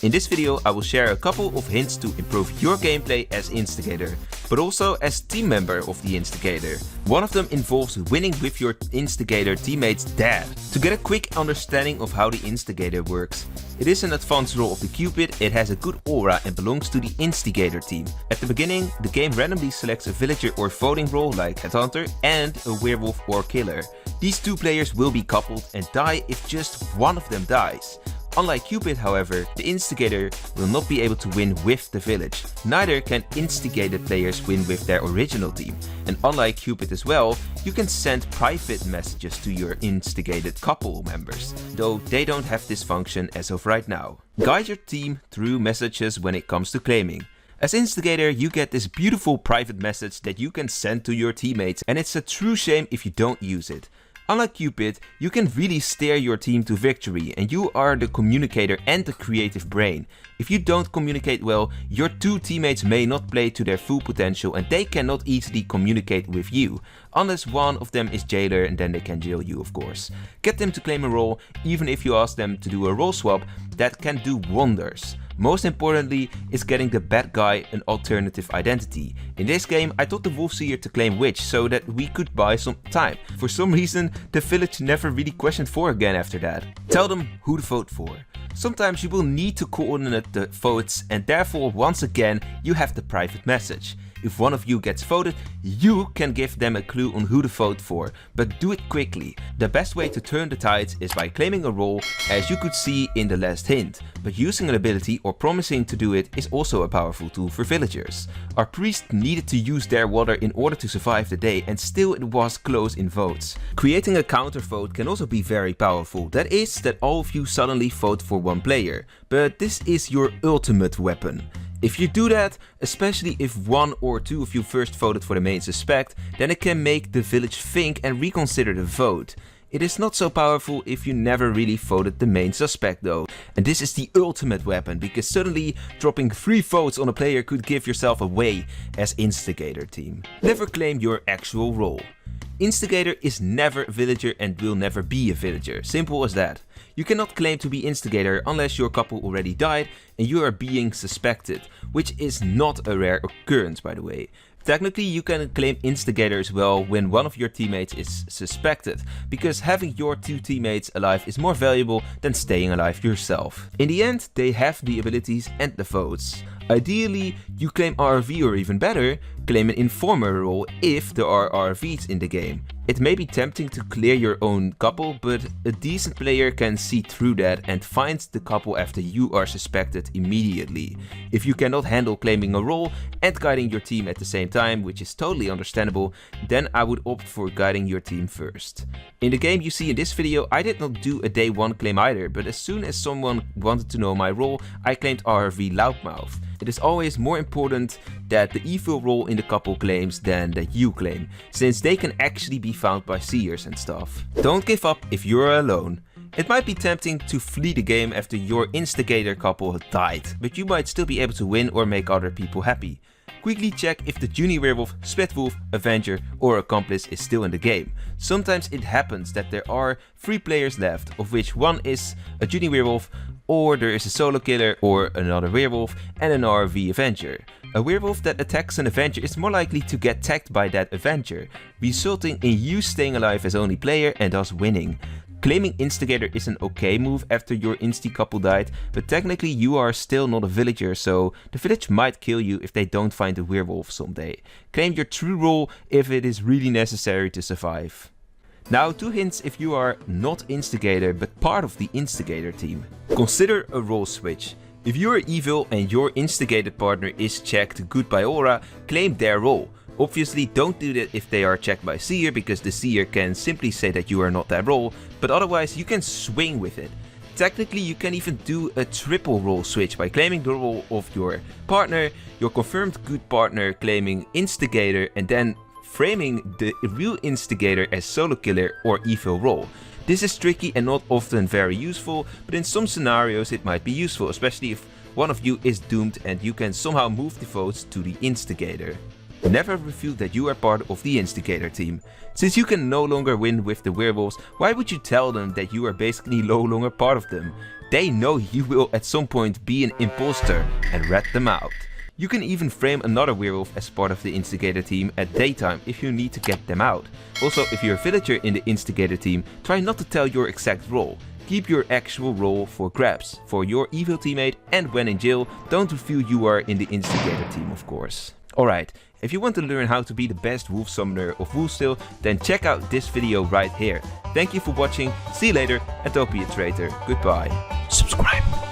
In this video I will share a couple of hints to improve your gameplay as Instigator, but also as team member of the Instigator. One of them involves winning with your Instigator teammate's dad. To get a quick understanding of how the Instigator works, it is an advanced role of the Cupid, it has a good aura and belongs to the Instigator team. At the beginning, the game randomly selects a villager or voting role like Headhunter and a werewolf or killer. These two players will be coupled and die if just one of them dies. Unlike Cupid, however, the Instigator will not be able to win with the village. Neither can instigated players win with their original team. And unlike Cupid as well, you can send private messages to your instigated couple members, though they don't have this function as of right now. Guide your team through messages when it comes to claiming. As Instigator, you get this beautiful private message that you can send to your teammates, and it's a true shame if you don't use it. Unlike Cupid, you can really steer your team to victory and you are the communicator and the creative brain. If you don't communicate well, your two teammates may not play to their full potential and they cannot easily communicate with you. Unless one of them is jailer, and then they can jail you, of course. Get them to claim a role, even if you ask them to do a role swap, that can do wonders. Most importantly is getting the bad guy an alternative identity. In this game I told the Wolfseer to claim witch so that we could buy some time. For some reason the village never really questioned for again after that. Tell them who to vote for. Sometimes you will need to coordinate the votes and therefore once again you have the private message. If one of you gets voted, you can give them a clue on who to vote for, but do it quickly. The best way to turn the tides is by claiming a role, as you could see in the last hint, but using an ability or promising to do it is also a powerful tool for villagers. Our priest needed to use their water in order to survive the day and still it was close in votes. Creating a counter vote can also be very powerful, that is that all of you suddenly vote for one player, but this is your ultimate weapon. If you do that, especially if one or two of you first voted for the main suspect, then it can make the village think and reconsider the vote. It is not so powerful if you never really voted the main suspect though. And this is the ultimate weapon, because suddenly dropping 3 votes on a player could give yourself away as Instigator team. Never claim your actual role. Instigator is never a villager and will never be a villager, simple as that. You cannot claim to be Instigator unless your couple already died and you are being suspected, which is not a rare occurrence by the way. Technically you can claim Instigator as well when one of your teammates is suspected, because having your two teammates alive is more valuable than staying alive yourself. In the end, they have the abilities and the votes. Ideally, you claim RV, or even better, claim an informer role if there are RVs in the game. It may be tempting to clear your own couple, but a decent player can see through that and find the couple after you are suspected immediately. If you cannot handle claiming a role and guiding your team at the same time, which is totally understandable, then I would opt for guiding your team first. In the game you see in this video, I did not do a day 1 claim either, but as soon as someone wanted to know my role, I claimed RV Loudmouth. It is always more important that the evil role in the couple claims than that you claim, since they can actually be found by seers and stuff. Don't give up if you're alone. It might be tempting to flee the game after your Instigator couple had died, but you might still be able to win or make other people happy. Quickly check if the Juni Werewolf, Split Wolf, Avenger or Accomplice is still in the game. Sometimes it happens that there are 3 players left, of which one is a Juni Werewolf, or there is a solo killer or another werewolf and an RV Avenger. A werewolf that attacks an Avenger is more likely to get tagged by that Avenger, resulting in you staying alive as only player and thus winning. Claiming Instigator is an okay move after your insti couple died, but technically you are still not a villager, so the village might kill you if they don't find a werewolf someday. Claim your true role if it is really necessary to survive. Now 2 hints if you are not Instigator but part of the Instigator team. Consider a role switch. If you are evil and your instigated partner is checked good by aura, claim their role. Obviously don't do that if they are checked by seer, because the seer can simply say that you are not that role, but otherwise you can swing with it. Technically you can even do a triple role switch by claiming the role of your partner, your confirmed good partner claiming Instigator, and then framing the real Instigator as solo killer or evil role. This is tricky and not often very useful, but in some scenarios it might be useful, especially if one of you is doomed and you can somehow move the votes to the Instigator. Never reveal that you are part of the Instigator team. Since you can no longer win with the werewolves, why would you tell them that you are basically no longer part of them? They know you will at some point be an imposter and rat them out. You can even frame another werewolf as part of the Instigator team at daytime if you need to get them out. Also, if you're a villager in the Instigator team, try not to tell your exact role. Keep your actual role for grabs, for your evil teammate, and when in jail, don't reveal you are in the Instigator team, of course. Alright, if you want to learn how to be the best wolf summoner of Wolvesville, then check out this video right here. Thank you for watching, see you later, and don't be a traitor. Goodbye. Subscribe.